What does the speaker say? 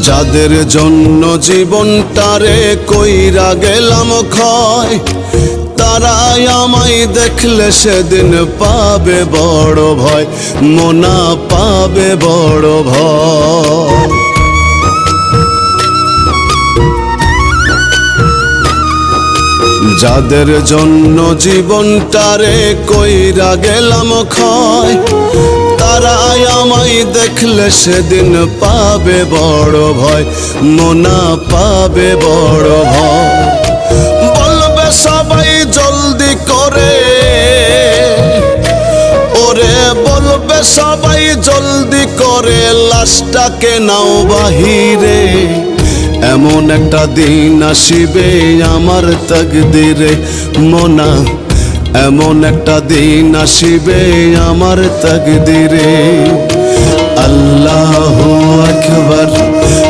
যাদের জন্য জীবনটারে কইরা গেলাম ক্ষয়, তারাই আমায় দেখলে সেদিন পাবে বড় ভয়, মোনা পাবে বড় ভয়। যাদের জন্য জীবনটারে কইরা গেলাম ক্ষয়, তারাই আমায় দেখলে সেদিন পাবে বড় ভয়, মোনা পাবে বড় ভয়। বলবে সবাই জলদি করে, ওরে বলবে সবাই জলদি করে, লাশটাকে নাও বাহিরে। এমন একটা দিন আসিবে আমার তাকদীরে মোনা, এমন একটা দিন আসিবে আমার তাকদীরে। আল্লাহু আকবার।